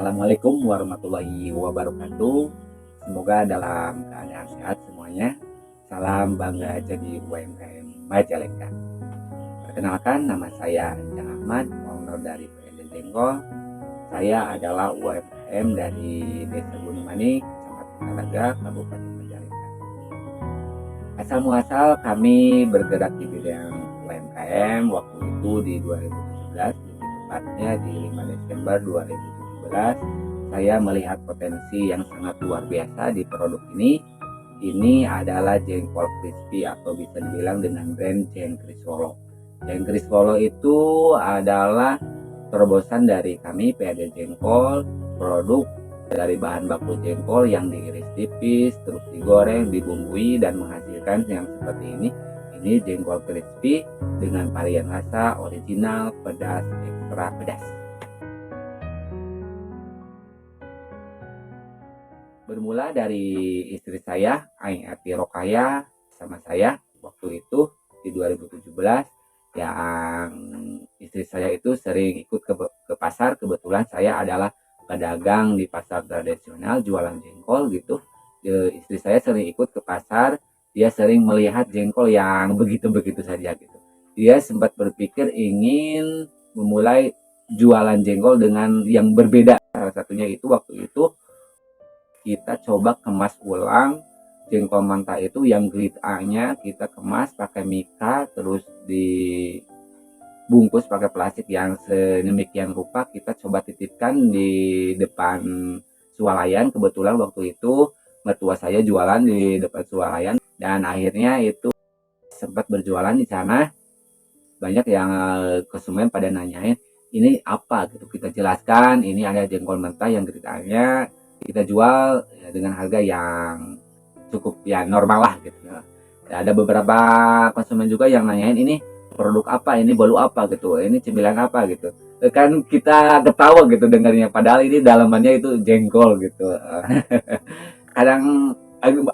Assalamualaikum warahmatullahi wabarakatuh. Semoga dalam keadaan sehat semuanya. Salam bangga jadi UMKM Majalengka. Perkenalkan, nama saya Jang Ahmad, owner dari PND Jengkol. Saya adalah UMKM dari Desa Gunung Manik, Kecamatan Talaga, Kabupaten Majalengka. Asal muasal kami bergerak di bidang UMKM waktu itu di 2017, lebih tepatnya di 5 Desember 2017. Saya melihat potensi yang sangat luar biasa di produk ini. Ini adalah jengkol crispy atau bisa dibilang dengan brand Jengkris Solo. Jengkris Solo itu adalah terobosan dari kami PAD Jengkol, produk dari bahan baku jengkol yang diiris tipis, terus digoreng, dibumbui dan menghasilkan yang seperti ini. Ini jengkol crispy dengan varian rasa original, pedas, ekstra pedas. Bermula dari istri saya, Aing Ati Rokaya, sama saya waktu itu di 2017, yang istri saya itu sering ikut ke pasar. Kebetulan saya adalah pedagang di pasar tradisional jualan jengkol gitu. Istri saya sering ikut ke pasar, dia sering melihat jengkol yang begitu-begitu saja gitu. Dia sempat berpikir ingin memulai jualan jengkol dengan yang berbeda. Salah satunya itu waktu itu kita coba kemas ulang jengkol mentah itu yang grade A-nya kita kemas pakai mika, terus dibungkus pakai plastik yang sedemikian rupa. Kita coba titipkan di depan swalayan. Kebetulan waktu itu mertua saya jualan di depan swalayan dan akhirnya itu sempat berjualan di sana. Banyak yang konsumen pada nanyain ini apa gitu. Kita jelaskan ini ada jengkol mentah yang grade A-nya kita jual ya, dengan harga yang cukup ya normal lah gitu. Ya, ada beberapa konsumen juga yang nanyain ini produk apa, ini bolu apa gitu, ini cemilan apa gitu. Kan kita ketawa gitu dengarnya, padahal ini dalamannya itu jengkol gitu. Kadang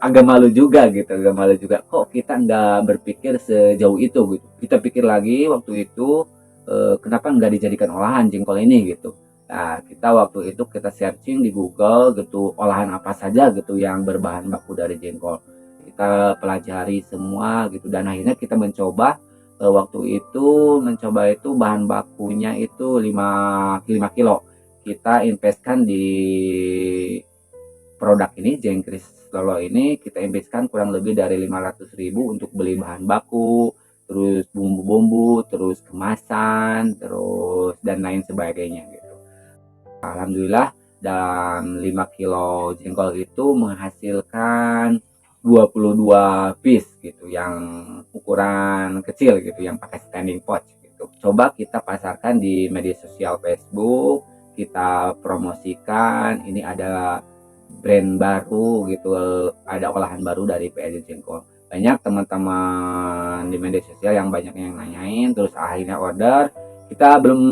agak malu juga gitu, agak malu juga. Kok kita nggak berpikir sejauh itu gitu. Kita pikir lagi waktu itu kenapa nggak dijadikan olahan jengkol ini gitu. Nah, kita waktu itu kita searching di Google gitu, olahan apa saja gitu yang berbahan baku dari jengkol. Kita pelajari semua gitu dan akhirnya kita mencoba waktu itu bahan bakunya itu 5 kilo. Kita investkan di produk ini Jengkris Solo ini, kita investkan kurang lebih dari 500.000 untuk beli bahan baku, terus bumbu-bumbu, terus kemasan, terus dan lain sebagainya gitu. Alhamdulillah dalam 5 kilo jengkol itu menghasilkan 22 piece gitu yang ukuran kecil gitu yang pakai standing pot gitu. Coba kita pasarkan di media sosial Facebook, kita promosikan ini ada brand baru gitu, ada olahan baru dari PAD Jengkol. Banyak teman-teman di media sosial yang banyak yang nanyain, terus akhirnya order. Kita belum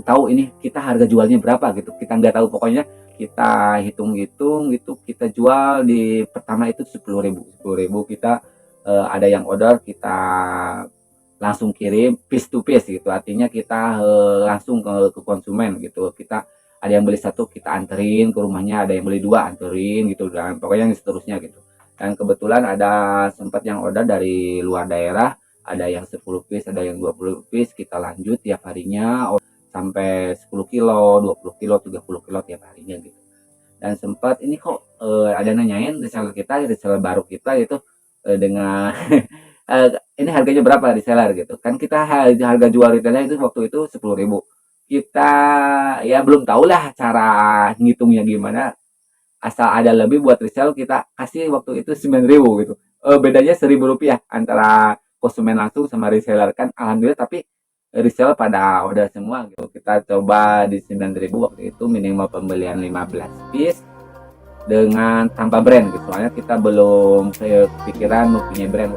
tahu ini kita harga jualnya berapa gitu, kita nggak tahu. Pokoknya kita hitung-hitung gitu, kita jual di pertama itu 10.000 kita ada yang order, kita langsung kirim piece to piece gitu, artinya kita langsung ke konsumen gitu. Kita ada yang beli satu kita anterin ke rumahnya, ada yang beli dua anterin gitu, dan pokoknya seterusnya gitu. Dan kebetulan ada sempat yang order dari luar daerah, ada yang 10 piece, ada yang 20 piece. Kita lanjut tiap harinya sampai 10 kilo, 20 kilo, 30 kilo tiap harinya gitu. Dan sempat ini kok ada nanyain reseller baru kita itu dengan ini harganya berapa reseller gitu. Kan kita harga jual retailnya itu waktu itu 10.000. Kita ya belum tahu lah cara ngitungnya gimana. Asal ada lebih buat reseller kita kasih waktu itu 9.000 gitu. Bedanya Rp1.000 antara konsumen langsung sama reseller kan. Alhamdulillah tapi reseller pada order semua gitu. Kita coba di 9.000 waktu itu minimal pembelian 15 piece dengan tanpa brand gitu. Soalnya kita belum kepikiran mempunyai brand.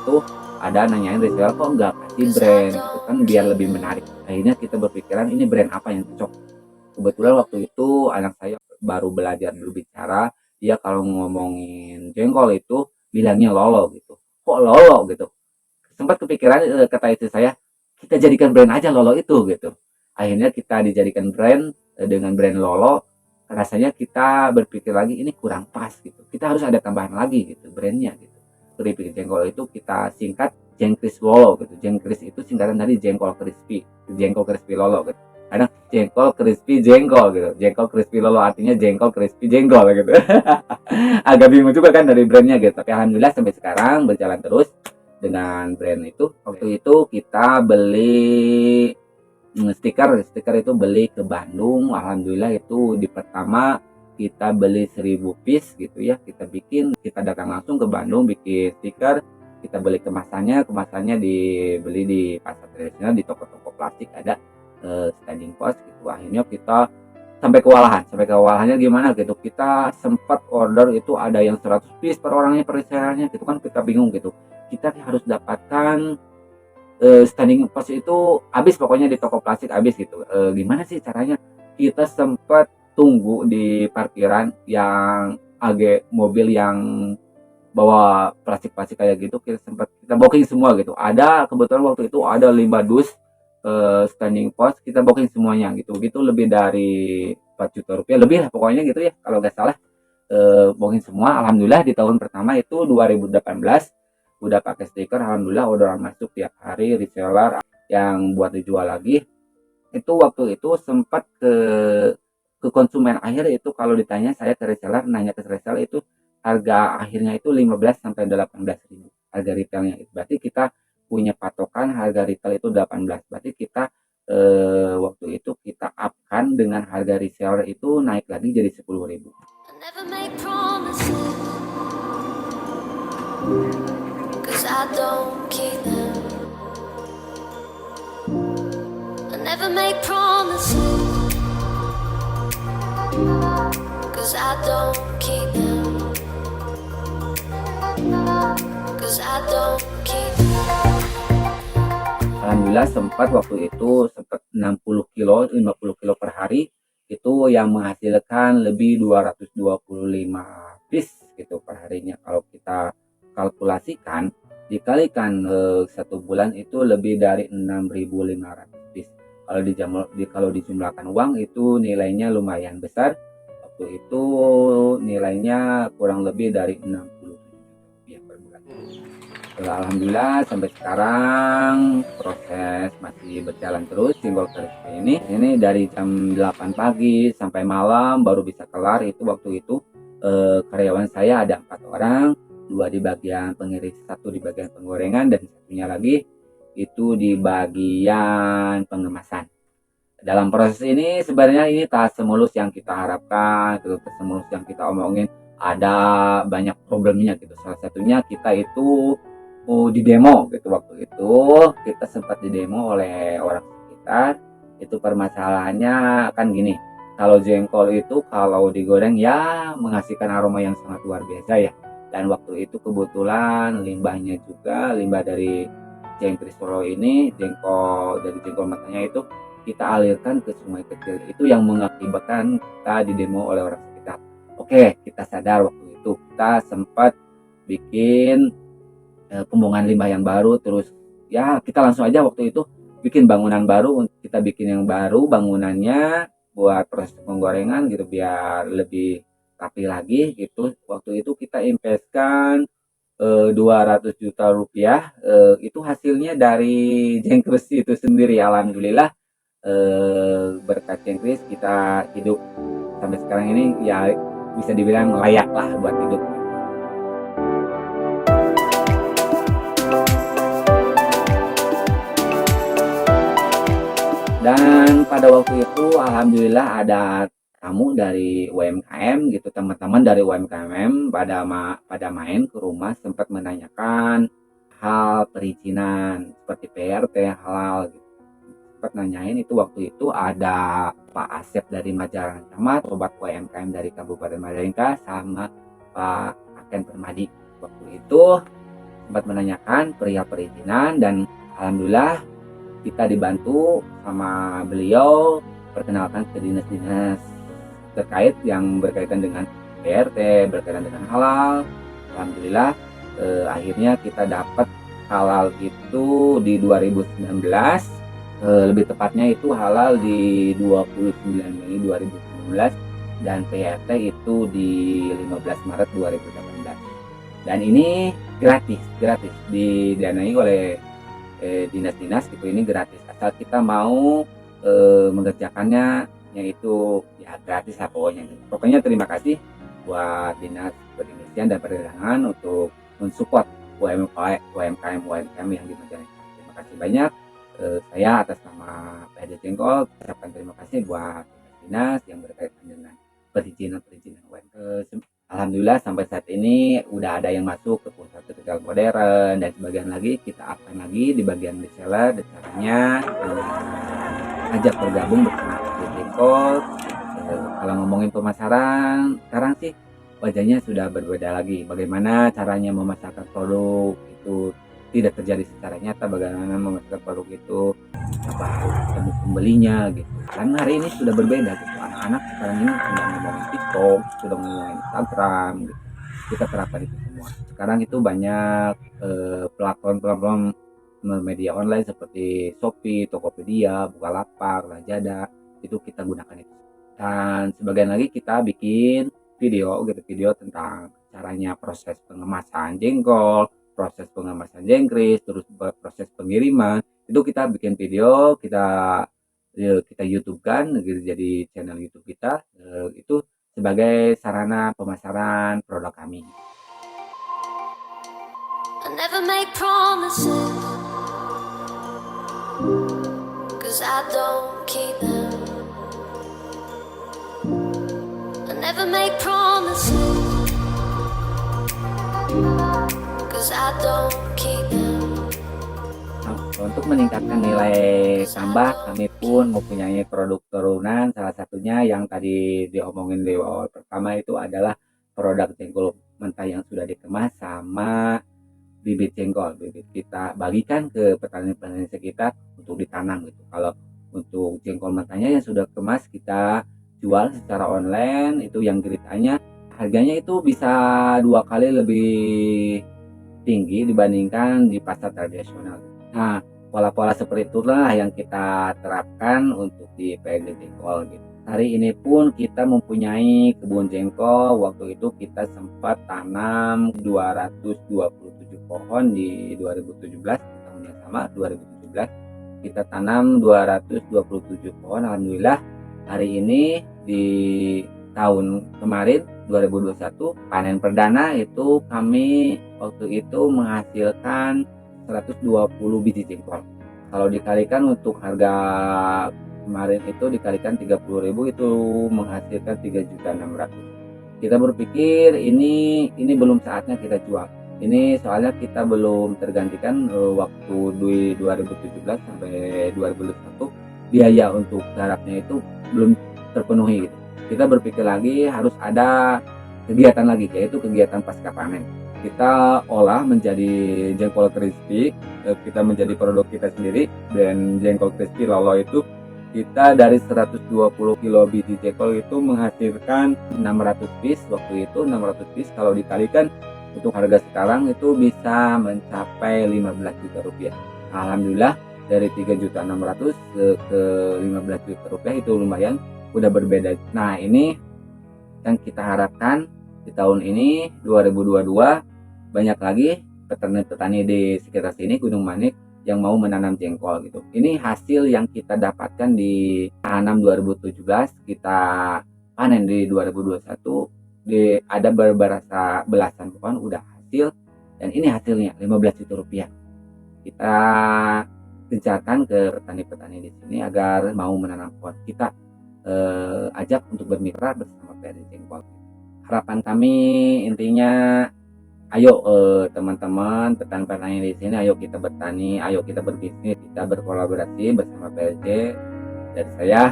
itu ada nanyain reseller kok nggak kasih brand gitu kan biar lebih menarik. Akhirnya kita berpikiran ini brand apa yang cocok. Kebetulan waktu itu anak saya baru belajar berbicara, dia kalau ngomongin jengkol itu bilangnya lolo gitu. Kok lolo gitu? Sempat kepikiran kata istri saya, kita jadikan brand aja lolo itu gitu. Akhirnya kita dijadikan brand dengan brand lolo. Rasanya kita berpikir lagi ini kurang pas gitu. Kita harus ada tambahan lagi gitu brandnya gitu. Keripik jengkol itu kita singkat jengkris lolo gitu. Jengkris itu singkatan dari jengkol crispy, jengkol crispy lolo gitu. Kadang jengkol crispy jengkol gitu. Jengkol crispy lolo artinya jengkol crispy jengkol gitu. Agak bingung juga kan dari brandnya gitu. Tapi alhamdulillah sampai sekarang berjalan terus dengan brand itu. Waktu itu kita beli stiker itu beli ke Bandung. Alhamdulillah itu di pertama kita beli 1000 piece gitu ya, kita bikin, kita datang langsung ke Bandung bikin stiker, kita beli kemasannya dibeli di pasar tradisional, di toko-toko plastik ada standing post gitu. Akhirnya kita sampai kewalahannya gimana gitu, kita sempat order itu ada yang 100 piece per orangnya, per resellernya gitu kan, kita bingung gitu, kita harus dapatkan standing post itu habis, pokoknya di toko plastik habis gitu. Gimana sih caranya? Kita sempat tunggu di parkiran yang agak mobil yang bawa plastik-plastik kayak gitu, kita booking semua gitu. Ada kebetulan waktu itu ada 5 dus standing post, kita booking semuanya gitu. Gitu lebih dari 4 juta rupiah lebih lah pokoknya gitu ya kalau nggak salah. Booking semua. Alhamdulillah di tahun pertama itu 2018 udah pakai stiker, alhamdulillah orderan masuk tiap hari, reseller yang buat dijual lagi. Itu waktu itu sempat ke konsumen akhir itu, kalau ditanya saya ke reseller, nanya ke reseller itu harga akhirnya itu 15 sampai 18 ribu harga retailnya. Berarti kita punya patokan harga retail itu 18. Berarti kita waktu itu kita upkan dengan harga reseller itu naik lagi jadi 10.000. Alhamdulillah sempat waktu itu sempat 60 kilo, 50 kilo per hari, itu yang menghasilkan lebih 225 piece gitu per harinya. Kalau kita kalkulasikan, dikalikan satu bulan itu lebih dari 6.500 piece. Kalau dijumlahkan uang itu nilainya lumayan besar. Waktu itu nilainya kurang lebih dari 60 rupiah per bulan. Alhamdulillah sampai sekarang proses masih berjalan terus simbol crispy ini dari jam 8 pagi sampai malam baru bisa kelar. Itu waktu itu karyawan saya ada 4 orang, 2 di bagian pengiris, 1 di bagian penggorengan, dan satunya lagi itu di bagian pengemasan. Dalam proses ini sebenarnya ini tak semulus yang kita harapkan, tak semulus yang kita omongin, ada banyak problemnya gitu. Salah satunya kita itu di demo gitu. Waktu itu kita sempat di demo oleh orang sekitar. Itu permasalahannya kan gini, kalau jengkol itu kalau digoreng ya menghasilkan aroma yang sangat luar biasa ya. Dan waktu itu kebetulan limbahnya juga, limbah dari jengkol solo ini, dari jengkol matanya itu kita alirkan ke sungai kecil. Itu yang mengakibatkan kita didemo oleh orang sekitar. Oke, kita sadar waktu itu kita sempat bikin pembuangan limbah yang baru, terus ya kita langsung aja waktu itu bikin bangunan baru. Kita bikin yang baru bangunannya buat proses penggorengan gitu biar lebih rapi lagi gitu. Waktu itu kita investkan 200 juta rupiah. Itu hasilnya dari jengkris itu sendiri. Alhamdulillah berkat jengkris kita hidup sampai sekarang ini ya, bisa dibilang layak lah buat hidup. Dan pada waktu itu alhamdulillah ada tamu dari UMKM gitu, teman-teman dari UMKM pada main ke rumah, sempat menanyakan hal perizinan seperti PRT halal gitu. Sempat nanyain itu, waktu itu ada Pak Asep dari Majalengka Camat, sobat UMKM dari Kabupaten Majalengka, sama Pak Aken Permadi. Waktu itu sempat menanyakan perihal perizinan, dan alhamdulillah kita dibantu sama beliau, perkenalkan ke dinas-dinas terkait yang berkaitan dengan PRT, berkaitan dengan halal. Alhamdulillah akhirnya kita dapat halal itu di 2019, lebih tepatnya itu halal di 29 Mei 2019, dan PRT itu di 15 Maret 2018. Dan ini gratis, gratis didanai oleh dinas-dinas gitu, ini gratis asal kita mau mengerjakannya, yaitu ya gratis lah pokoknya. Pokoknya terima kasih buat Dinas Perindustrian dan Perdagangan untuk mensupport UMKM yang di Majalengka. Terima kasih banyak. Saya atas nama PHD Jengkol ucapkan terima kasih buat dinas yang berkaitan dengan perizinan UMKM. Alhamdulillah sampai saat ini udah ada yang masuk ke pusat retail modern, dan sebagian lagi kita akan lagi di bagian reseller. Caranya ajak bergabung bersama PHD Jengkol. Kalau ngomongin pemasaran sekarang sih wajahnya sudah berbeda lagi. Bagaimana caranya memasarkan produk itu tidak terjadi secara nyata, bagaimana memasarkan produk itu apa harus ketemu pembelinya gitu. Karena hari ini sudah berbeda gitu. Anak-anak sekarang ini sudah ngomongin TikTok, sudah ngomongin Instagram gitu. Kita terapkan itu semua. Sekarang itu banyak platform-platform media online seperti Shopee, Tokopedia, Bukalapak, Lazada, itu kita gunakan itu. Dan sebagian lagi kita bikin video gitu, video tentang caranya proses pengemasan jengkol, proses pengemasan jengkris, terus proses pengiriman. Itu kita bikin video, kita YouTube kan gitu, jadi channel YouTube kita itu sebagai sarana pemasaran produk kami. I never make promises, 'cause I don't keep them. I never make promises, 'cause I don't keep them. Untuk meningkatkan nilai tambah, kami pun mempunyai produk turunan. Salah satunya yang tadi diomongin di awal pertama itu adalah produk jengkol mentah yang sudah dikemas sama bibit jengkol. Bibit kita bagikan ke petani-petani sekitar untuk ditanam gitu. Kalau untuk jengkol mentahnya yang sudah kemas kita jual secara online, itu yang geritanya harganya itu bisa 2 kali lebih tinggi dibandingkan di pasar tradisional. Nah, pola-pola seperti itulah yang kita terapkan untuk di PHD Jengkol gitu. Hari ini pun kita mempunyai kebun jengkol. Waktu itu kita sempat tanam 227 pohon di 2017, tahun yang sama 2017. Kita tanam 227 pohon. Alhamdulillah hari ini di tahun kemarin 2021 panen perdana itu kami waktu itu menghasilkan 120 biji jengkol. Kalau dikalikan untuk harga kemarin itu dikalikan 30.000 itu menghasilkan 3.600.000. Kita berpikir ini belum saatnya kita jual. Ini soalnya kita belum tergantikan waktu di 2017 sampai 2021 biaya untuk garapnya itu belum terpenuhi gitu. Kita berpikir lagi harus ada kegiatan lagi, yaitu kegiatan pasca panen. Kita olah menjadi jengkol crispy, kita menjadi produk kita sendiri. Dan jengkol crispy Lolo itu kita dari 120 kilo biji jengkol itu menghasilkan 600 piece. Waktu itu 600 piece kalau dikalikan untuk harga sekarang itu bisa mencapai 15 juta rupiah. Alhamdulillah dari 3.600.000 ke 15 juta rupiah itu lumayan, udah berbeda. Nah ini yang kita harapkan di tahun ini 2022 banyak lagi petani-petani di sekitar sini Gunung Manik yang mau menanam jengkol gitu. Ini hasil yang kita dapatkan di tanam 2017, kita panen di 2021, ada beberapa belasan pohon udah hasil, dan ini hasilnya 15 juta rupiah. Kita gencarkan ke petani-petani di sini agar mau menanam pohon. Kita ajak untuk bermitra bersama PHD Jengkol. Harapan kami intinya, ayo teman-teman petani-petani di sini, ayo kita bertani, ayo kita berbisnis, kita berkolaborasi bersama PLJ. Dari saya,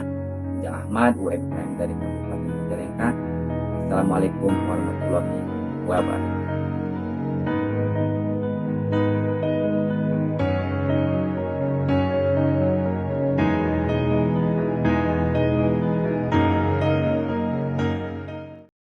Ujang Ahmad, UMKM dari Kabupaten Majalengka. Assalamualaikum warahmatullahi wabarakatuh.